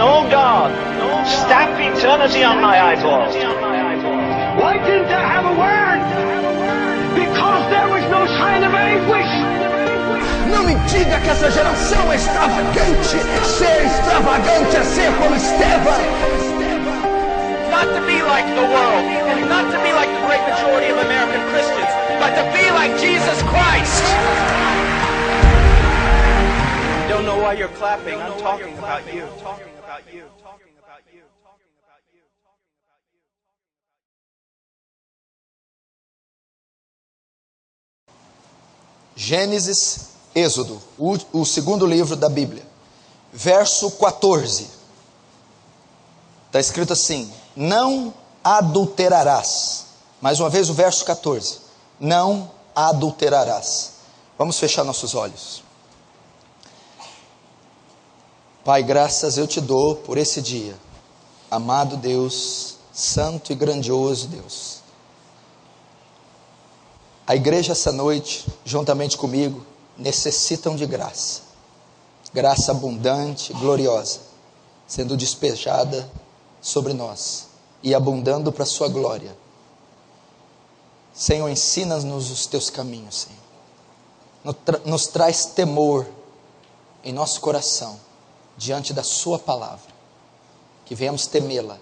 no God. Stamp eternity on my eyeballs. Why didn't there have a word? Because there was no sign of anguish. Não me diga que essa geração é extravagante. Ser extravagante é ser como Estevão. Not to be like the world, and not to be like the great majority of American Christians, but to be like Jesus Christ. Don't know why you're clapping. I'm talking about you. Talking about you. Talking about you. Talking about you. Gênesis, Êxodo, o segundo livro da Bíblia, verso 14, está escrito assim: não adulterarás. Mais uma vez o verso 14, não adulterarás. Vamos fechar nossos olhos. Pai, graças eu te dou por esse dia, amado Deus, santo e grandioso Deus. A igreja essa noite, juntamente comigo, necessitam de graça. Graça abundante, gloriosa, sendo despejada sobre nós e abundando para a sua glória. Senhor, ensina-nos os teus caminhos, Senhor. Nos traz temor em nosso coração, diante da sua palavra. Que venhamos temê-la,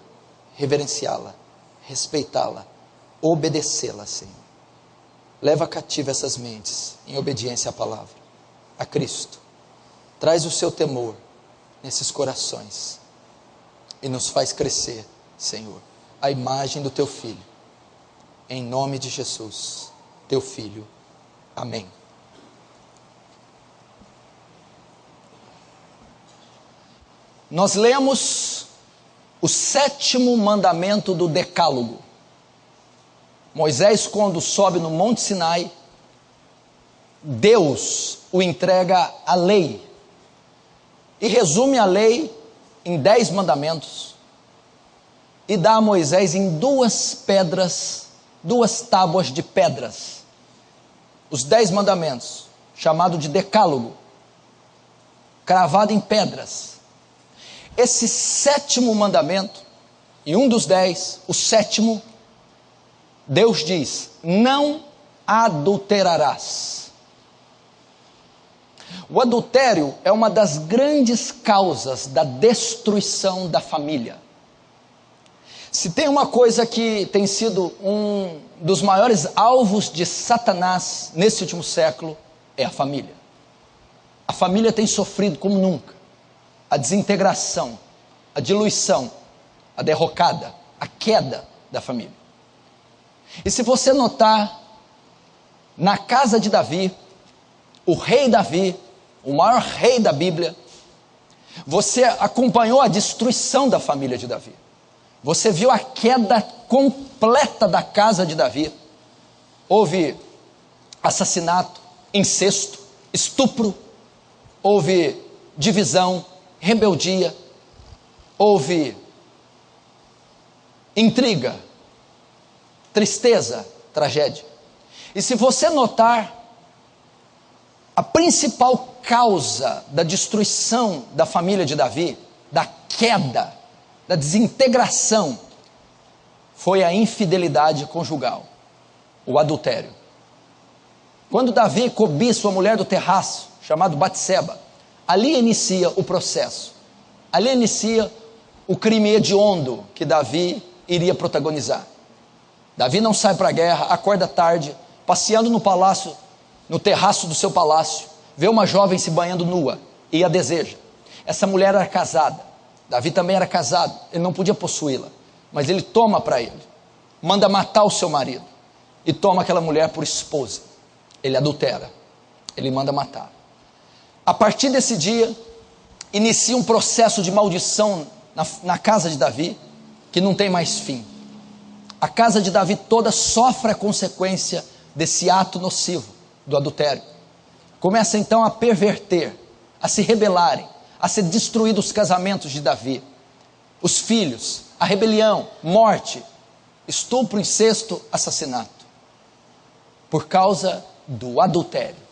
reverenciá-la, respeitá-la, obedecê-la, Senhor. Leva cativa essas mentes em obediência à palavra, a Cristo. Traz o seu temor nesses corações e nos faz crescer, Senhor, a imagem do teu Filho. Em nome de Jesus, teu Filho. Amém. Nós lemos o 7º mandamento do Decálogo. Moisés, quando sobe no Monte Sinai, Deus o entrega a lei e resume a lei em 10 mandamentos e dá a Moisés em 2 pedras, 2 tábuas de pedras, os 10 mandamentos, chamado de Decálogo, cravado em pedras. Esse 7º mandamento, e um dos 10, o 7º, Deus diz: não adulterarás. O adultério é uma das grandes causas da destruição da família. Se tem uma coisa que tem sido um dos maiores alvos de Satanás nesse último século, é a família. A família tem sofrido como nunca. A desintegração, a diluição, a derrocada, a queda da família. E se você notar, na casa de Davi, o rei Davi, o maior rei da Bíblia, você acompanhou a destruição da família de Davi. Você viu a queda completa da casa de Davi. Houve assassinato, incesto, estupro, houve divisão, rebeldia, houve intriga, tristeza, tragédia. E se você notar, a principal causa da destruição da família de Davi, da queda, da desintegração, foi a infidelidade conjugal, o adultério. Quando Davi cobiça a mulher do terraço, chamado Batseba, ali inicia o processo, ali inicia o crime hediondo que Davi iria protagonizar. Davi não sai para a guerra, acorda tarde, passeando no palácio, no terraço do seu palácio, vê uma jovem se banhando nua e a deseja. Essa mulher era casada, Davi também era casado, ele não podia possuí-la, mas ele toma para ele, manda matar o seu marido e toma aquela mulher por esposa. Ele adultera, ele manda matar. A partir desse dia, inicia um processo de maldição na casa de Davi, que não tem mais fim. A casa de Davi toda sofre a consequência desse ato nocivo do adultério. Começa então a perverter, a se rebelarem, a ser destruídos os casamentos de Davi, os filhos, a rebelião, morte, estupro, incesto, assassinato, por causa do adultério.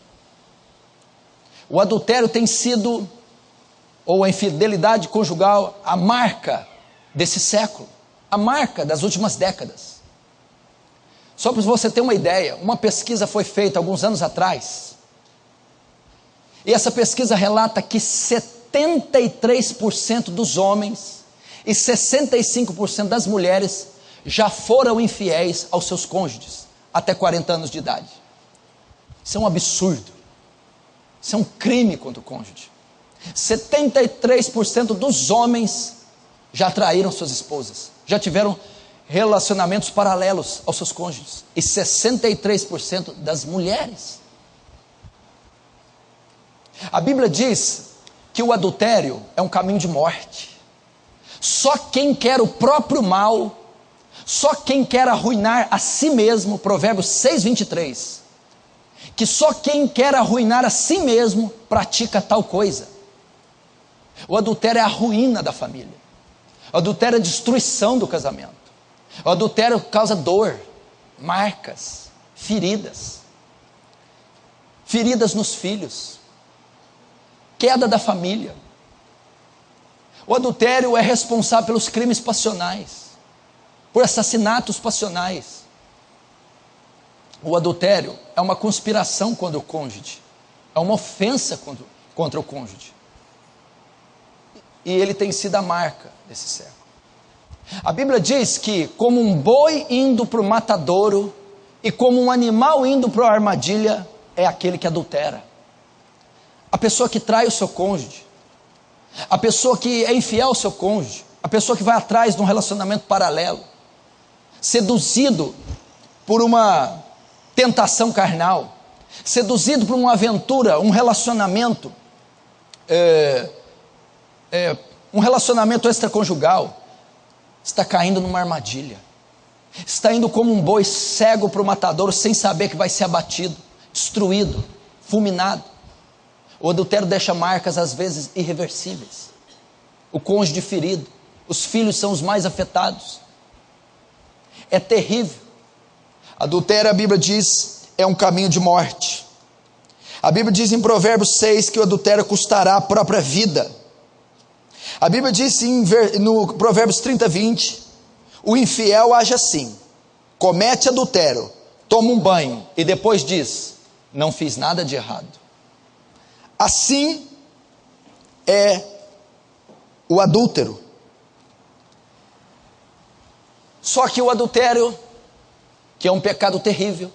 O adultério tem sido ou a infidelidade conjugal, a marca desse século, a marca das últimas décadas. Só para você ter uma ideia, uma pesquisa foi feita alguns anos atrás, e essa pesquisa relata que 73% dos homens e 65% das mulheres já foram infiéis aos seus cônjuges até 40 anos de idade. Isso é um absurdo. Isso é um crime contra o cônjuge. 73% dos homens já traíram suas esposas, já tiveram relacionamentos paralelos aos seus cônjuges, e 63% das mulheres. A Bíblia diz que o adultério é um caminho de morte. Só quem quer o próprio mal, só quem quer arruinar a si mesmo, Provérbios 6:23, que só quem quer arruinar a si mesmo pratica tal coisa. O adultério é a ruína da família. O adultério é a destruição do casamento. O adultério causa dor, marcas, feridas nos filhos, queda da família. O adultério é responsável pelos crimes passionais, por assassinatos passionais. O adultério é uma conspiração contra o cônjuge, é uma ofensa contra o cônjuge. E ele tem sido a marca desse século. A Bíblia diz que, como um boi indo para o matadouro e como um animal indo para a armadilha, é aquele que adultera. A pessoa que trai o seu cônjuge, a pessoa que é infiel ao seu cônjuge, a pessoa que vai atrás de um relacionamento paralelo, seduzido por uma tentação carnal, seduzido por uma aventura, um relacionamento, um relacionamento extraconjugal, está caindo numa armadilha, está indo como um boi cego para o matadouro, sem saber que vai ser abatido, destruído, fulminado. O adultério deixa marcas às vezes irreversíveis. O cônjuge ferido, os filhos são os mais afetados. É terrível. Adultério, a Bíblia diz, é um caminho de morte. A Bíblia diz em Provérbios 6 que o adultério custará a própria vida. A Bíblia diz no Provérbios 30:20, o infiel age assim, comete adultério, toma um banho e depois diz, não fiz nada de errado. Assim é o adúltero. Só que o adultério, que é um pecado terrível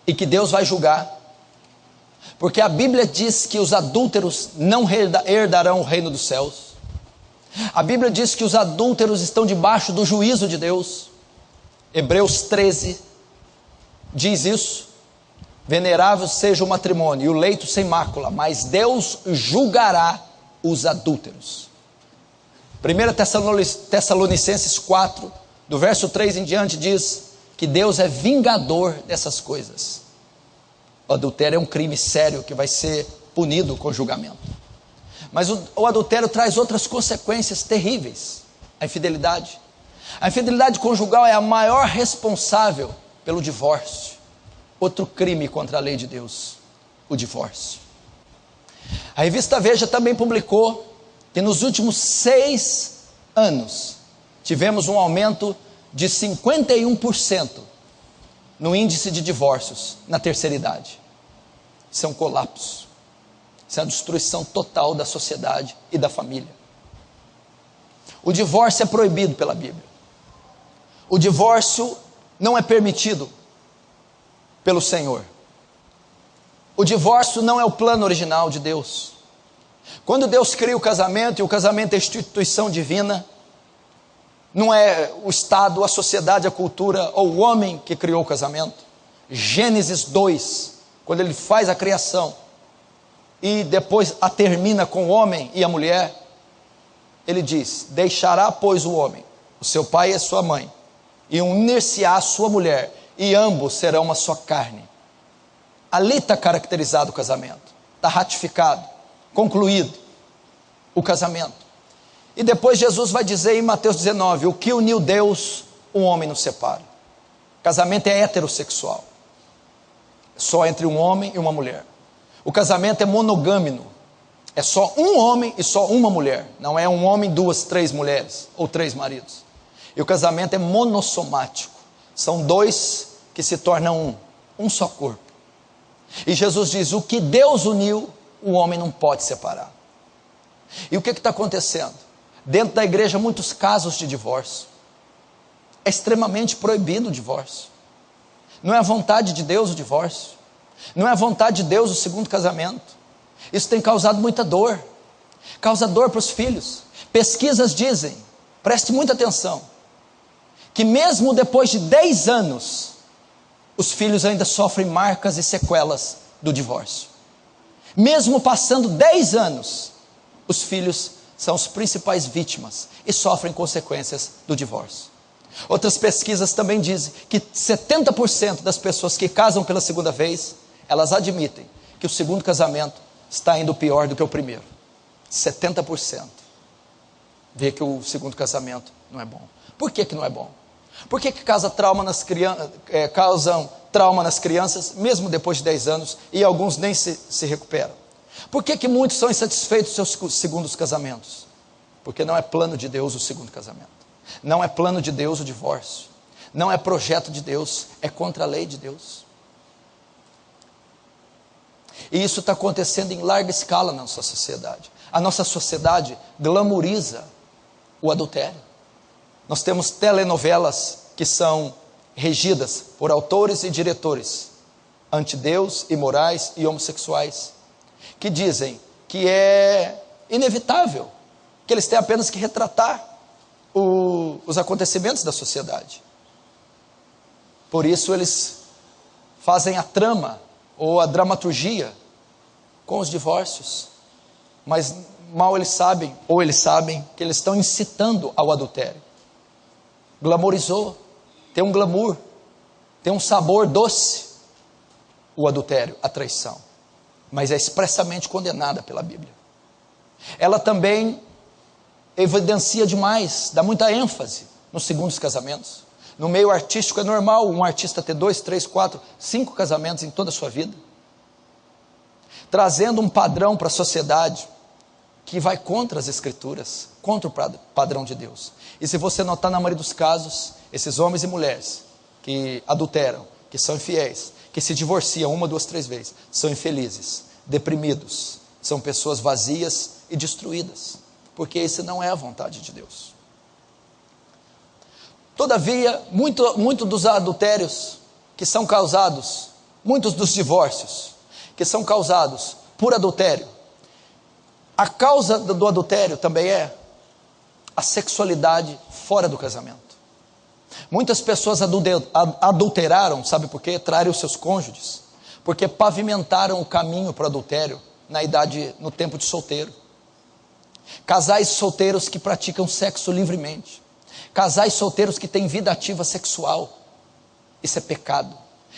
e que Deus vai julgar, porque a Bíblia diz que os adúlteros não herdarão o reino dos céus. A Bíblia diz que os adúlteros estão debaixo do juízo de Deus. Hebreus 13 diz isso. Venerável seja o matrimônio e o leito sem mácula, mas Deus julgará os adúlteros. 1 Tessalonicenses 4, do verso 3 em diante, diz que Deus é vingador dessas coisas. O adultério é um crime sério que vai ser punido com julgamento. Mas o adultério traz outras consequências terríveis. A infidelidade. A infidelidade conjugal é a maior responsável pelo divórcio. Outro crime contra a lei de Deus, o divórcio. A revista Veja também publicou que nos últimos 6 anos tivemos um aumento de 51% no índice de divórcios na terceira idade. Isso é um colapso. Isso é a destruição total da sociedade e da família. O divórcio é proibido pela Bíblia. O divórcio não é permitido pelo Senhor. O divórcio não é o plano original de Deus. Quando Deus cria o casamento, e o casamento é instituição divina, não é o Estado, a sociedade, a cultura ou o homem que criou o casamento. Gênesis 2, quando ele faz a criação e depois a termina com o homem e a mulher, ele diz, deixará pois o homem, o seu pai e a sua mãe, e unir-se-á a sua mulher, e ambos serão uma só carne. Ali está caracterizado o casamento, está ratificado, concluído o casamento. E depois Jesus vai dizer em Mateus 19, o que uniu Deus, um homem não separa. Casamento é heterossexual, só entre um homem e uma mulher. O casamento é monogâmico, É só um homem e só uma mulher. Não é um homem, duas, três mulheres ou três maridos. E o casamento é monossomático. São dois que se tornam um só corpo. E Jesus diz, o que Deus uniu, o homem não pode separar. E o que está acontecendo? Dentro da igreja, muitos casos de divórcio. É extremamente proibido o divórcio. Não é a vontade de Deus o divórcio. Não é a vontade de Deus o segundo casamento. Isso tem causado muita dor. Causa dor para os filhos. Pesquisas dizem, preste muita atenção, que mesmo depois de 10 anos, os filhos ainda sofrem marcas e sequelas do divórcio. Mesmo passando 10 anos, os filhos são as principais vítimas e sofrem consequências do divórcio. Outras pesquisas também dizem que 70% das pessoas que casam pela segunda vez, elas admitem que o segundo casamento está indo pior do que o primeiro. 70% vê que o segundo casamento não é bom. Por que não é bom? Por que causam trauma nas crianças, mesmo depois de 10 anos, e alguns nem se recuperam? Por que muitos são insatisfeitos com seus segundos casamentos? Porque não é plano de Deus o segundo casamento. Não é plano de Deus o divórcio. Não é projeto de Deus, é contra a lei de Deus. E isso está acontecendo em larga escala na nossa sociedade. A nossa sociedade glamoriza o adultério. Nós temos telenovelas que são regidas por autores e diretores anti-Deus, imorais e homossexuais, que dizem que é inevitável, que eles têm apenas que retratar os acontecimentos da sociedade. Por isso eles fazem a trama ou a dramaturgia com os divórcios, mas mal eles sabem, ou eles sabem que eles estão incitando ao adultério. Glamorizou, tem um glamour, tem um sabor doce o adultério, a traição, mas é expressamente condenada pela Bíblia. Ela também evidencia demais, dá muita ênfase nos segundos casamentos. No meio artístico é normal um artista ter 2, 3, 4, 5 casamentos em toda a sua vida, trazendo um padrão para a sociedade que vai contra as escrituras, contra o padrão de Deus. E se você notar, na maioria dos casos, esses homens e mulheres que adulteram, que são infiéis, que se divorciam 1, 2, 3 vezes, são infelizes, deprimidos, são pessoas vazias e destruídas, porque esse não é a vontade de Deus. Todavia, muito dos adultérios que são causados, muitos dos divórcios que são causados por adultério, a causa do adultério também é a sexualidade fora do casamento. Muitas pessoas adulteraram, sabe por quê? Traíram os seus cônjuges, porque pavimentaram o caminho para o adultério no tempo de solteiro. Casais solteiros que praticam sexo livremente, casais solteiros que têm vida ativa sexual, isso é pecado,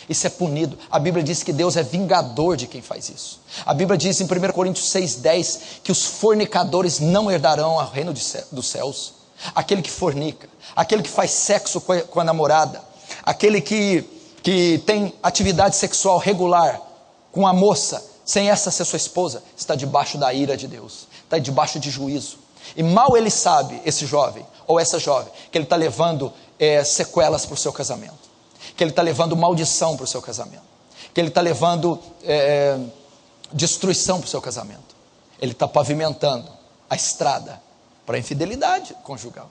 isso é punido. A Bíblia diz que Deus é vingador de quem faz isso. A Bíblia diz em 1 Coríntios 6,10 que os fornicadores não herdarão o reino dos céus. Aquele que fornica, aquele que faz sexo com a namorada, aquele que tem atividade sexual regular com a moça, sem essa ser sua esposa, está debaixo da ira de Deus, está debaixo de juízo. E mal ele sabe, esse jovem ou essa jovem, que ele está levando sequelas para o seu casamento, que ele está levando maldição para o seu casamento, que ele está levando destruição para o seu casamento. Ele está pavimentando a estrada para a infidelidade conjugal.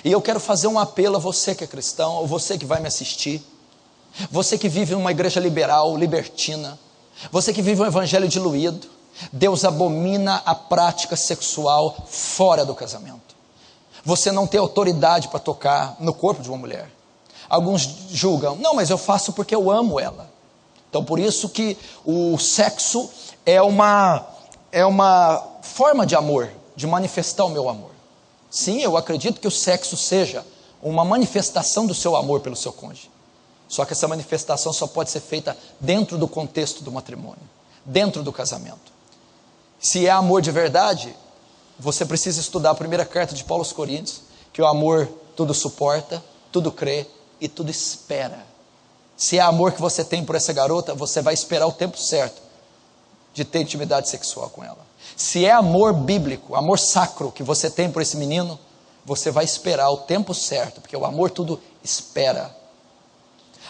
E eu quero fazer um apelo a você que é cristão, ou você que vai me assistir, você que vive numa igreja liberal, libertina, você que vive um evangelho diluído. Deus abomina a prática sexual fora do casamento. Você não tem autoridade para tocar no corpo de uma mulher. Alguns julgam, não, mas eu faço porque eu amo ela. Então por isso que o sexo é uma forma de amor, de manifestar o meu amor. Sim, eu acredito que o sexo seja uma manifestação do seu amor pelo seu cônjuge. Só que essa manifestação só pode ser feita dentro do contexto do matrimônio, dentro do casamento. Se é amor de verdade, você precisa estudar a primeira carta de Paulo aos Coríntios, que o amor tudo suporta, tudo crê e tudo espera. Se é amor que você tem por essa garota, você vai esperar o tempo certo de ter intimidade sexual com ela. Se é amor bíblico, amor sacro que você tem por esse menino, você vai esperar o tempo certo, porque o amor tudo espera.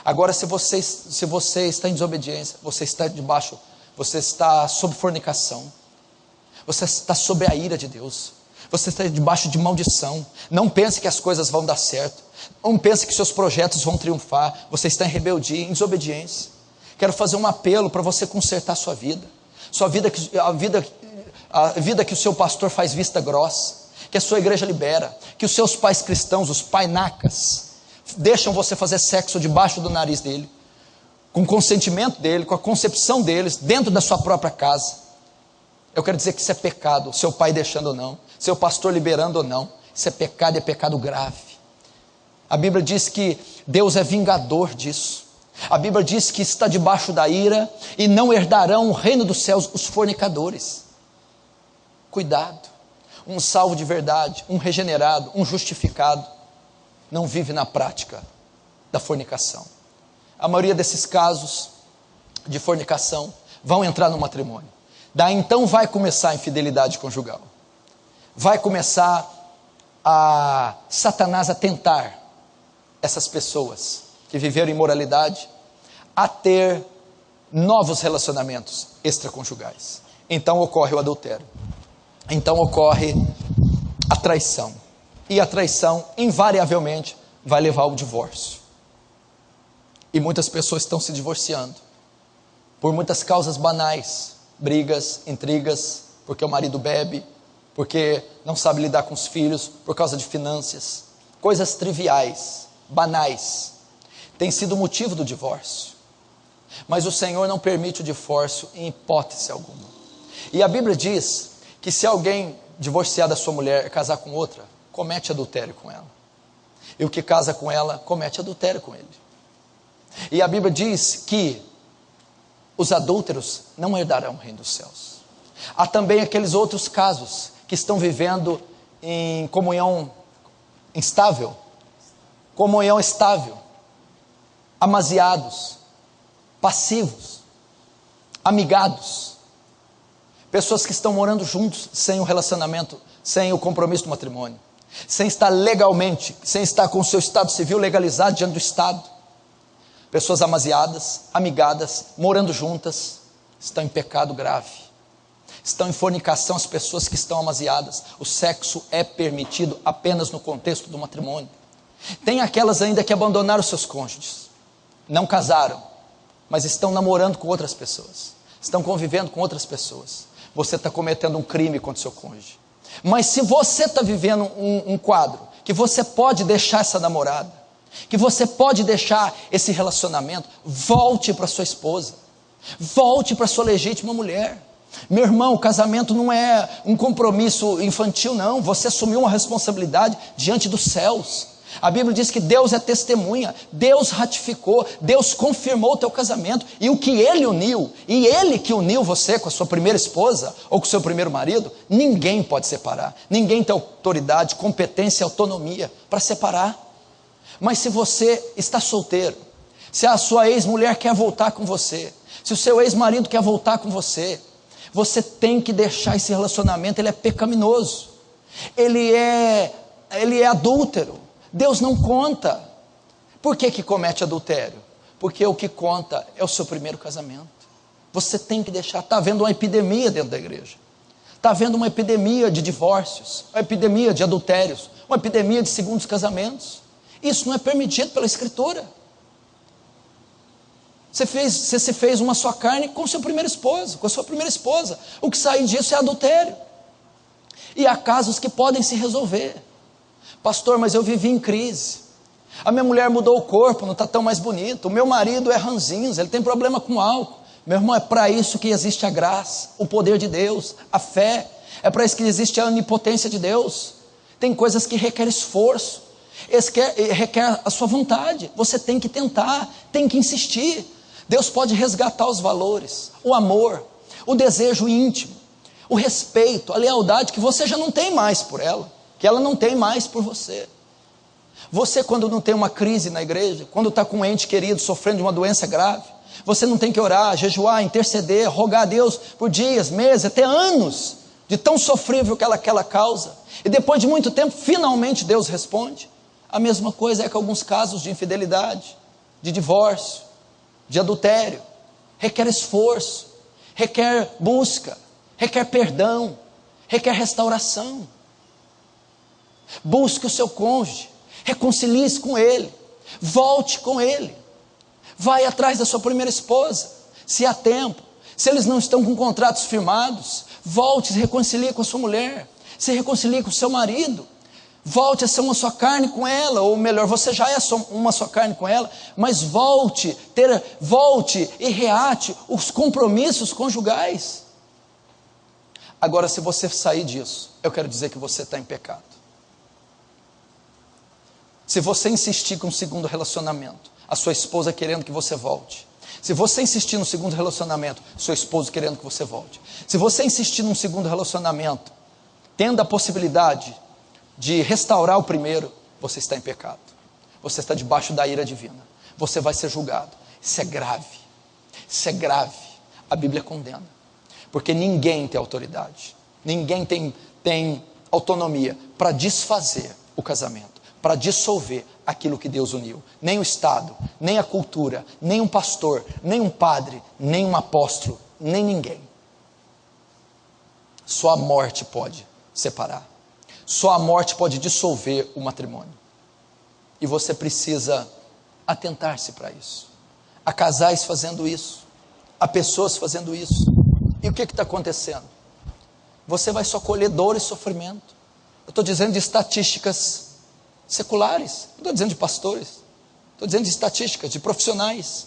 Agora, se você está em desobediência, você está sob fornicação, você está sob a ira de Deus, você está debaixo de maldição. Não pense que as coisas vão dar certo, não pense que seus projetos vão triunfar. Você está em rebeldia, em desobediência. Quero fazer um apelo para você consertar a sua vida, a vida que o seu pastor faz vista grossa, que a sua igreja libera, que os seus pais cristãos, os painacas, deixam você fazer sexo debaixo do nariz dele, com o consentimento dele, com a concepção deles, dentro da sua própria casa. Eu quero dizer que isso é pecado, seu pai deixando ou não, seu pastor liberando ou não. Isso é pecado, é pecado grave. A Bíblia diz que Deus é vingador disso. A Bíblia diz que está debaixo da ira e não herdarão o reino dos céus os fornicadores. Cuidado. Um salvo de verdade, um regenerado, um justificado, não vive na prática da fornicação. A maioria desses casos de fornicação vão entrar no matrimônio. Daí então vai começar a infidelidade conjugal. Vai começar a Satanás a tentar essas pessoas que viveram imoralidade a ter novos relacionamentos extraconjugais. Então ocorre o adultério. Então ocorre a traição. E a traição invariavelmente vai levar ao divórcio. E muitas pessoas estão se divorciando por muitas causas banais, brigas, intrigas, porque o marido bebe, porque não sabe lidar com os filhos, por causa de finanças, coisas triviais, banais, tem sido motivo do divórcio. Mas o Senhor não permite o divórcio em hipótese alguma. E a Bíblia diz que se alguém divorciar da sua mulher e casar com outra, comete adultério com ela. E o que casa com ela, comete adultério com ele. E a Bíblia diz que os adúlteros não herdarão o reino dos céus. Há também aqueles outros casos que estão vivendo em comunhão instável, amaziados, passivos, amigados, pessoas que estão morando juntos sem o relacionamento, sem o compromisso do matrimônio, sem estar legalmente, sem estar com o seu estado civil legalizado diante do Estado. Pessoas amaziadas, amigadas, morando juntas, estão em pecado grave, estão em fornicação. As pessoas que estão amaziadas, o sexo é permitido apenas no contexto do matrimônio. Tem aquelas ainda que abandonaram seus cônjuges, não casaram, mas estão namorando com outras pessoas, estão convivendo com outras pessoas. Você está cometendo um crime contra o seu cônjuge. Mas se você está vivendo um quadro que você pode deixar essa namorada, que você pode deixar esse relacionamento, volte para sua esposa, volte para sua legítima mulher. Meu irmão, o casamento não é um compromisso infantil, não. Você assumiu uma responsabilidade diante dos céus. A Bíblia diz que Deus é testemunha, Deus ratificou, Deus confirmou o teu casamento, e o que Ele uniu, e Ele que uniu você com a sua primeira esposa, ou com o seu primeiro marido, ninguém pode separar, ninguém tem autoridade, competência e autonomia para separar. Mas se você está solteiro, se a sua ex-mulher quer voltar com você, se o seu ex-marido quer voltar com você, você tem que deixar esse relacionamento. Ele é pecaminoso, ele é adúltero. Deus não conta. Por que comete adultério? Porque o que conta é o seu primeiro casamento. Você tem que deixar. Está havendo uma epidemia dentro da igreja, está havendo uma epidemia de divórcios, uma epidemia de adultérios, uma epidemia de segundos casamentos. Isso não é permitido pela Escritura. Você se fez uma só carne com seu primeiro esposo, com a sua primeira esposa. O que sai disso é adultério. E há casos que podem se resolver. Pastor, mas eu vivi em crise. A minha mulher mudou o corpo, não está tão mais bonito. O meu marido é ranzinza, ele tem problema com álcool. Meu irmão, é para isso que existe a graça, o poder de Deus, a fé. É para isso que existe a onipotência de Deus. Tem coisas que requerem esforço, requer a sua vontade. Você tem que tentar, tem que insistir. Deus pode resgatar os valores, o amor, o desejo íntimo, o respeito, a lealdade que você já não tem mais por ela, que ela não tem mais por você. Você, quando não tem uma crise na igreja, quando está com um ente querido sofrendo de uma doença grave, Você não tem que orar, jejuar, interceder, rogar a Deus por dias, meses, até anos, de tão sofrível que aquela causa. E depois de muito tempo, finalmente Deus responde. A mesma coisa é com alguns casos de infidelidade, de divórcio, de adultério. Requer esforço, requer busca, requer perdão, requer restauração. Busque o seu cônjuge, reconcilie-se com ele, volte com ele, vai atrás da sua primeira esposa, se há tempo. Se eles não estão com contratos firmados, volte, se reconcilie com a sua mulher, se reconcilie com o seu marido, volte a ser uma só carne com ela, ou melhor, você já é uma só carne com ela, mas volte e reate os compromissos conjugais. Agora, se você sair disso, eu quero dizer que você está em pecado. Se você insistir com o segundo relacionamento, a sua esposa querendo que você volte. Se você insistir no segundo relacionamento, seu esposo querendo que você volte. Se você insistir num segundo relacionamento, tendo a possibilidade de restaurar o primeiro, você está em pecado. Você está debaixo da ira divina. Você vai ser julgado. Isso é grave. Isso é grave. A Bíblia condena. Porque ninguém tem autoridade. Ninguém tem autonomia para desfazer o casamento, para dissolver aquilo que Deus uniu. Nem o Estado, nem a cultura, nem um pastor, nem um padre, nem um apóstolo, nem ninguém. Só a morte pode separar. Só a morte pode dissolver o matrimônio. E você precisa atentar-se para isso. Há casais fazendo isso. Há pessoas fazendo isso. E o que está acontecendo? Você vai só colher dor e sofrimento. Eu estou dizendo de estatísticas seculares. Não estou dizendo de pastores. Estou dizendo de estatísticas, de profissionais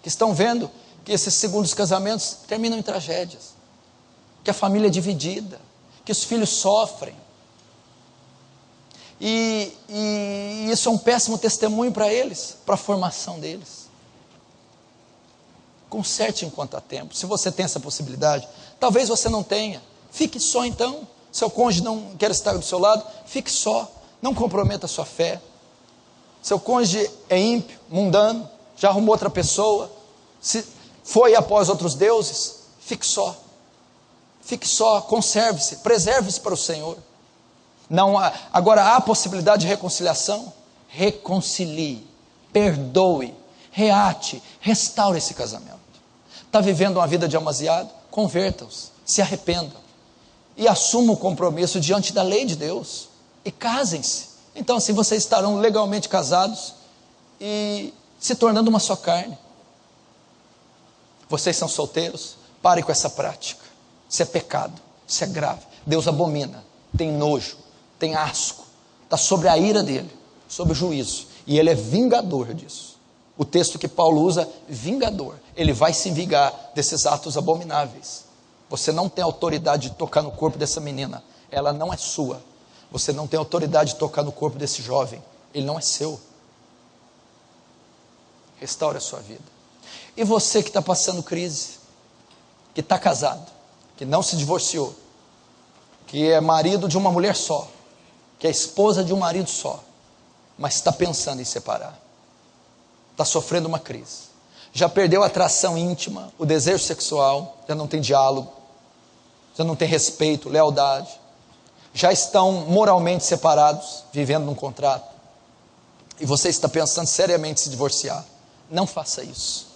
que estão vendo que esses segundos casamentos terminam em tragédias. Que a família é dividida. Que os filhos sofrem. E isso é um péssimo testemunho para eles, para a formação deles. Conserte enquanto há tempo. Se você tem essa possibilidade, talvez você não tenha, fique só então. Seu cônjuge não quer estar do seu lado, fique só, não comprometa a sua fé. Seu cônjuge é ímpio, mundano, já arrumou outra pessoa, foi após outros deuses, fique só. Fique só, conserve-se, preserve-se para o Senhor. Não há, agora há possibilidade de reconciliação? Reconcilie, perdoe, reate, restaure esse casamento. Está vivendo uma vida de amasiado? Converta-os, se arrependam e assumam o compromisso diante da lei de Deus e casem-se. Então assim vocês estarão legalmente casados e se tornando uma só carne. Vocês são solteiros? Parem com essa prática. Isso é pecado, isso é grave. Deus abomina, tem nojo, tem asco, está sobre a ira dele, sobre o juízo, e ele é vingador disso. O texto que Paulo usa, vingador, ele vai se vingar desses atos abomináveis. Você não tem autoridade de tocar no corpo dessa menina, ela não é sua. Você não tem autoridade de tocar no corpo desse jovem, ele não é seu. Restaure a sua vida. E você que está passando crise, que está casado, que não se divorciou, que é marido de uma mulher só, que é esposa de um marido só, mas está pensando em separar, está sofrendo uma crise, já perdeu a atração íntima, o desejo sexual, já não tem diálogo, já não tem respeito, lealdade, já estão moralmente separados, vivendo num contrato, e você está pensando seriamente em se divorciar. Não faça isso.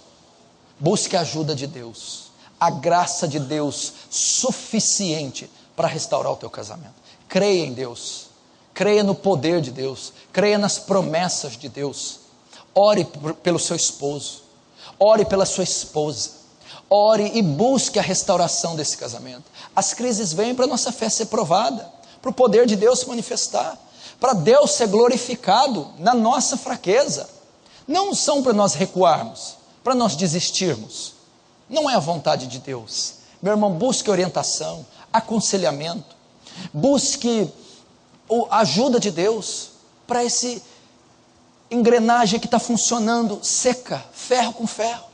Busque a ajuda de Deus, a graça de Deus suficiente para restaurar o teu casamento. Creia em Deus, creia no poder de Deus, creia nas promessas de Deus. Ore pelo seu esposo, ore pela sua esposa, ore e busque a restauração desse casamento. As crises vêm para a nossa fé ser provada, para o poder de Deus se manifestar, para Deus ser glorificado na nossa fraqueza. Não são para nós recuarmos, para nós desistirmos. Não é a vontade de Deus. Meu irmão, busque orientação, aconselhamento, busque a ajuda de Deus para esse engrenagem que está funcionando seca, ferro com ferro.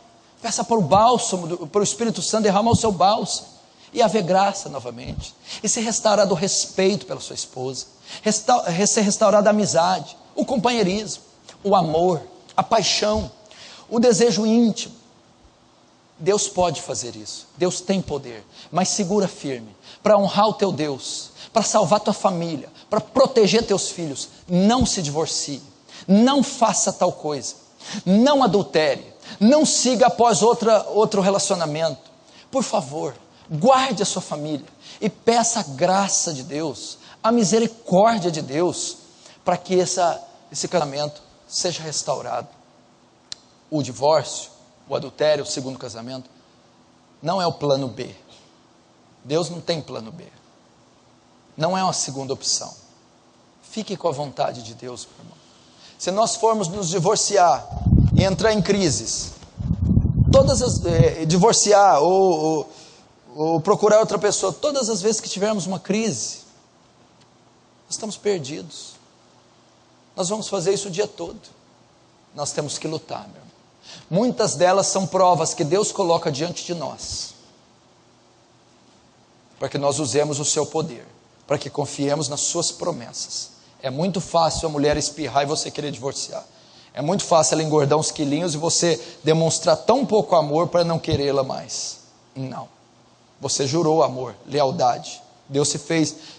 Peça para o bálsamo, para o Espírito Santo derramar o seu bálsamo e haver graça novamente, e ser restaurado o respeito pela sua esposa, ser restaurada a amizade, o companheirismo, o amor, a paixão, o desejo íntimo, Deus pode fazer isso, Deus tem poder, mas segura firme, para honrar o teu Deus, para salvar tua família, para proteger teus filhos. Não se divorcie, não faça tal coisa, não adultere, não siga após outro relacionamento. Por favor, guarde a sua família e peça a graça de Deus, a misericórdia de Deus, para que esse casamento seja restaurado. O divórcio, o adultério, o segundo casamento, não é o plano B. Deus não tem plano B. Não é uma segunda opção. Fique com a vontade de Deus, meu irmão. Se nós formos nos divorciar e entrar em crises, divorciar ou procurar outra pessoa, todas as vezes que tivermos uma crise, nós estamos perdidos. Nós vamos fazer isso o dia todo. Nós temos que lutar, meu irmão. Muitas delas são provas que Deus coloca diante de nós, para que nós usemos o seu poder, para que confiemos nas suas promessas. É muito fácil a mulher espirrar e você querer divorciar. É muito fácil ela engordar uns quilinhos e você demonstrar tão pouco amor para não querê-la mais. Não. Você jurou amor, lealdade. Deus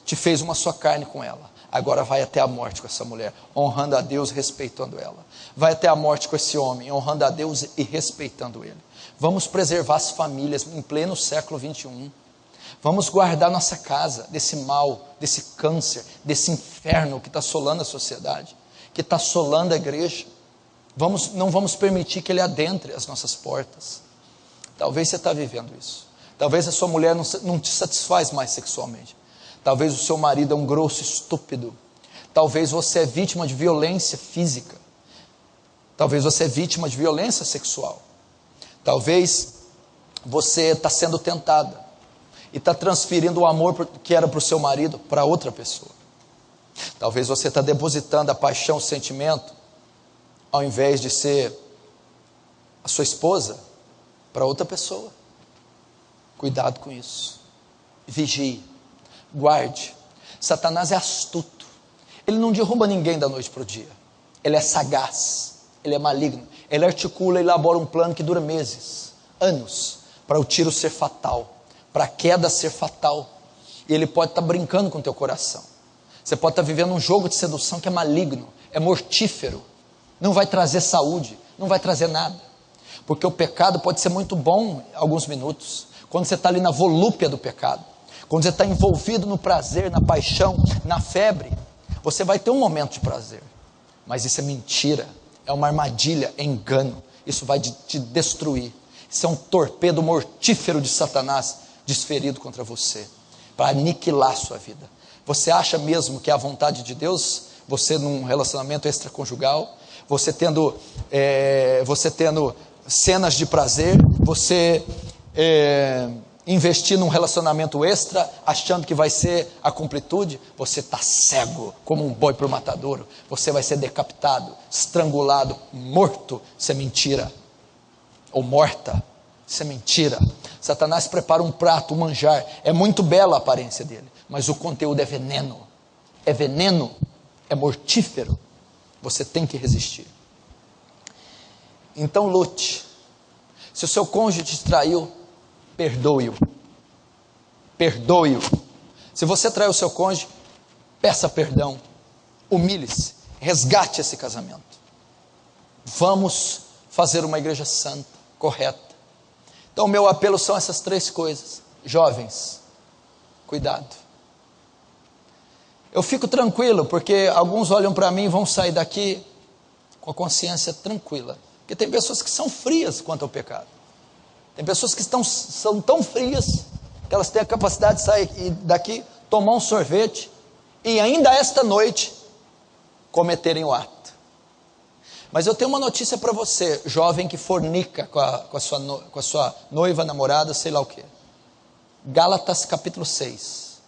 te fez uma só carne com ela. Agora vai até a morte com essa mulher, honrando a Deus, respeitando ela. Vai até a morte com esse homem, honrando a Deus e respeitando ele. Vamos preservar as famílias em pleno século 21. Vamos guardar nossa casa desse mal, desse câncer, desse inferno que está assolando a sociedade, que está assolando a igreja. Não vamos permitir que ele adentre as nossas portas. Talvez você está vivendo isso. Talvez a sua mulher não te satisfaz mais sexualmente. Talvez o seu marido é um grosso estúpido. Talvez você é vítima de violência física. Talvez você é vítima de violência sexual. Talvez você está sendo tentada e está transferindo o amor que era para o seu marido para outra pessoa. Talvez você está depositando a paixão, o sentimento, ao invés de ser a sua esposa, para outra pessoa. Cuidado com isso. Vigie. Guarde. Satanás é astuto. Ele não derruba ninguém da noite para o dia. Ele é sagaz. Ele é maligno. Ele articula e elabora um plano que dura meses, anos, para o tiro ser fatal, para a queda ser fatal. E ele pode estar brincando com o teu coração. Você pode estar vivendo um jogo de sedução que é maligno, é mortífero. Não vai trazer saúde, não vai trazer nada. Porque o pecado pode ser muito bom alguns minutos, quando você está ali na volúpia do pecado. Quando você está envolvido no prazer, na paixão, na febre, você vai ter um momento de prazer. Mas isso é mentira, é uma armadilha, é engano. Isso vai te destruir. Isso é um torpedo mortífero de Satanás desferido contra você, para aniquilar a sua vida. Você acha mesmo que é a vontade de Deus, você num relacionamento extraconjugal, você tendo cenas de prazer, você investir num relacionamento extra, achando que vai ser a completude? Você está cego, como um boi para o matadouro. Você vai ser decapitado, estrangulado, morto. Isso é mentira. Ou morta. Isso é mentira. Satanás prepara um prato, um manjar. É muito bela a aparência dele, mas o conteúdo é veneno. É veneno, é mortífero. Você tem que resistir. Então lute. Se o seu cônjuge te traiu, perdoe-o. Perdoe-o. Se você traiu o seu cônjuge, peça perdão. Humilhe-se. Resgate esse casamento. Vamos fazer uma igreja santa, correta. Então o meu apelo são essas três coisas. Jovens, cuidado. Eu fico tranquilo, porque alguns olham para mim e vão sair daqui com a consciência tranquila. Porque tem pessoas que são frias quanto ao pecado. Tem pessoas que são tão frias que elas têm a capacidade de sair daqui, tomar um sorvete e ainda esta noite cometerem o ato. Mas eu tenho uma notícia para você, jovem que fornica com a sua noiva, namorada, sei lá o que. Gálatas capítulo 6.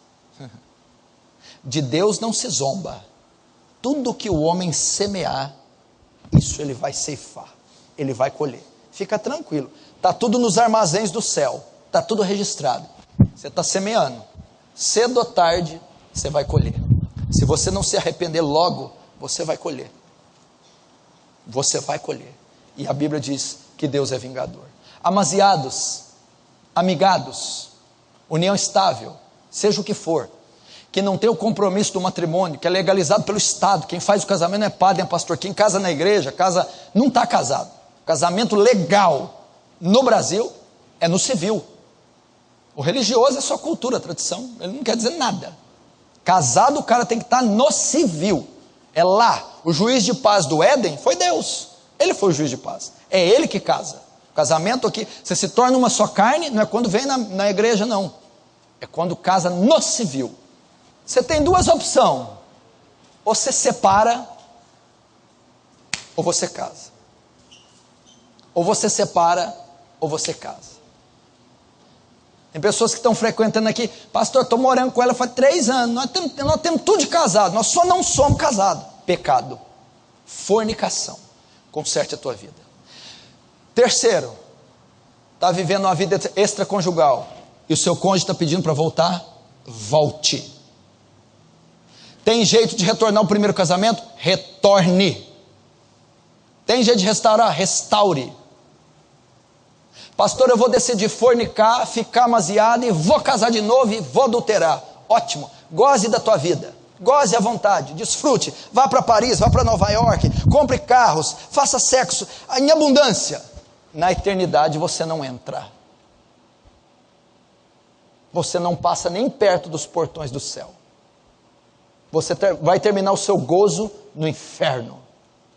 De Deus não se zomba. Tudo que o homem semear, isso ele vai ceifar. Ele vai colher. Fica tranquilo. Está tudo nos armazéns do céu. Está tudo registrado. Você está semeando. Cedo ou tarde, você vai colher. Se você não se arrepender logo, você vai colher. Você vai colher. E a Bíblia diz que Deus é vingador. Amaziados, amigados, união estável, seja o que for, que não tem o compromisso do matrimônio, que é legalizado pelo Estado, quem faz o casamento não é padre, não é pastor, quem casa na igreja, não está casado. Casamento legal no Brasil é no civil. O religioso é só cultura, tradição, ele não quer dizer nada. Casado o cara tem que estar no civil, é lá. O juiz de paz do Éden foi Deus, ele foi o juiz de paz, é ele que casa. O casamento aqui, você se torna uma só carne, não é quando vem na igreja não, é quando casa no civil. Você tem duas opções, ou você separa, ou você casa. Ou você separa, ou você casa. Tem pessoas que estão frequentando aqui, pastor, estou morando com ela faz 3 anos, nós temos tudo de casado, nós só não somos casados. Pecado, fornicação, conserte a tua vida. Terceiro, está vivendo uma vida extraconjugal, e o seu cônjuge está pedindo para voltar, volte. Tem jeito de retornar ao primeiro casamento? Retorne. Tem jeito de restaurar? Restaure. Pastor, eu vou decidir fornicar, ficar amaziado e vou casar de novo e vou adulterar. Ótimo, goze da tua vida, goze à vontade, desfrute, vá para Paris, vá para Nova York, compre carros, faça sexo em abundância. Na eternidade você não entra. Você não passa nem perto dos portões do céu. Você vai terminar o seu gozo no inferno,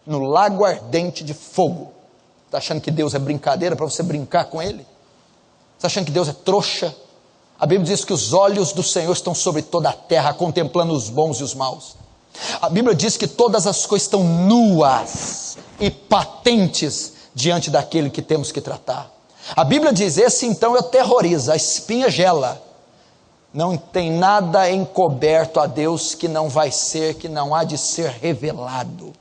no lago ardente de fogo. Está achando que Deus é brincadeira para você brincar com Ele? Está achando que Deus é trouxa? A Bíblia diz que os olhos do Senhor estão sobre toda a terra, contemplando os bons e os maus. A Bíblia diz que todas as coisas estão nuas e patentes diante daquele que temos que tratar. A Bíblia diz, esse então aterroriza, a espinha gela. Não tem nada encoberto a Deus que não vai ser, que não há de ser revelado.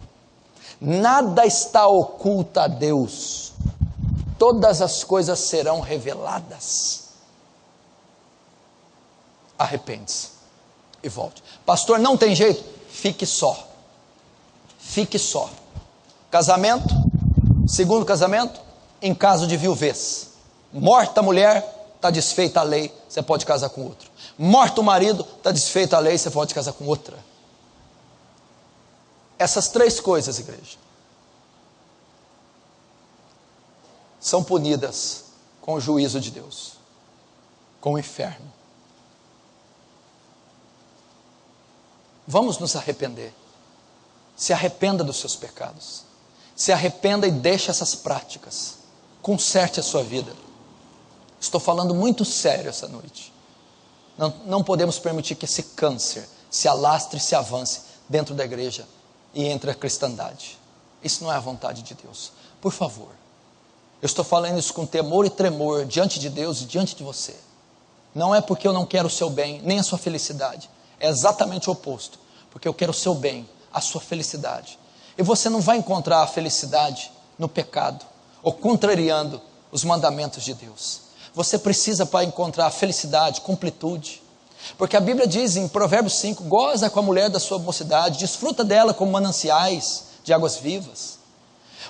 Nada está oculto a Deus. Todas as coisas serão reveladas. Arrepende-se e volte. Pastor, não tem jeito? Fique só. Fique só. Casamento, segundo casamento, em caso de viuvez. Morta a mulher, está desfeita a lei, você pode casar com outro. Morto o marido, está desfeita a lei, você pode casar com outra. Essas 3 coisas, igreja, são punidas com o juízo de Deus, com o inferno. Vamos nos arrepender. Se arrependa dos seus pecados. Se arrependa e deixe essas práticas. Conserte a sua vida. Estou falando muito sério essa noite. Não podemos permitir que esse câncer se alastre e se avance dentro da igreja e entre a cristandade. Isso não é a vontade de Deus. Por favor, eu estou falando isso com temor e tremor diante de Deus e diante de você. Não é porque eu não quero o seu bem, nem a sua felicidade. É exatamente o oposto. Porque eu quero o seu bem, a sua felicidade. E você não vai encontrar a felicidade no pecado, ou contrariando os mandamentos de Deus. Você precisa, para encontrar a felicidade, completude. Porque a Bíblia diz em Provérbios 5, goza com a mulher da sua mocidade, desfruta dela como mananciais de águas vivas.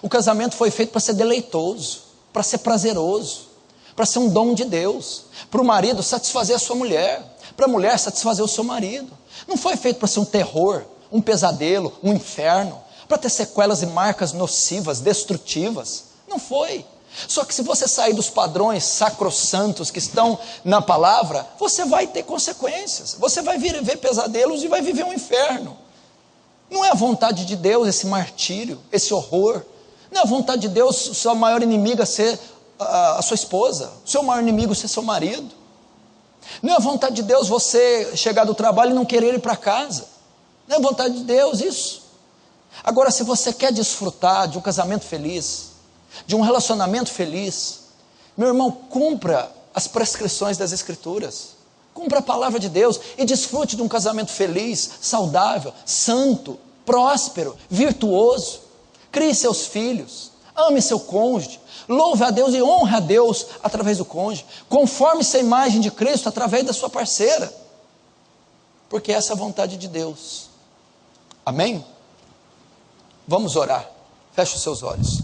O casamento foi feito para ser deleitoso, para ser prazeroso, para ser um dom de Deus. Para o marido satisfazer a sua mulher, para a mulher satisfazer o seu marido. Não foi feito para ser um terror, um pesadelo, um inferno, para ter sequelas e marcas nocivas, destrutivas. Não foi. Só que se você sair dos padrões sacrossantos que estão na palavra, você vai ter consequências. Você vai viver pesadelos e vai viver um inferno. Não é a vontade de Deus esse martírio, esse horror. Não é a vontade de Deus sua maior inimiga ser a sua esposa, o seu maior inimigo ser seu marido. Não é a vontade de Deus você chegar do trabalho e não querer ir para casa. Não é a vontade de Deus isso. Agora, se você quer desfrutar de um casamento feliz, de um relacionamento feliz, meu irmão, cumpra as prescrições das Escrituras, cumpra a palavra de Deus e desfrute de um casamento feliz, saudável, santo, próspero, virtuoso. Crie seus filhos, ame seu cônjuge, louve a Deus e honre a Deus através do cônjuge, conforme-se à imagem de Cristo através da sua parceira, porque essa é a vontade de Deus. Amém? Vamos orar. Feche os seus olhos.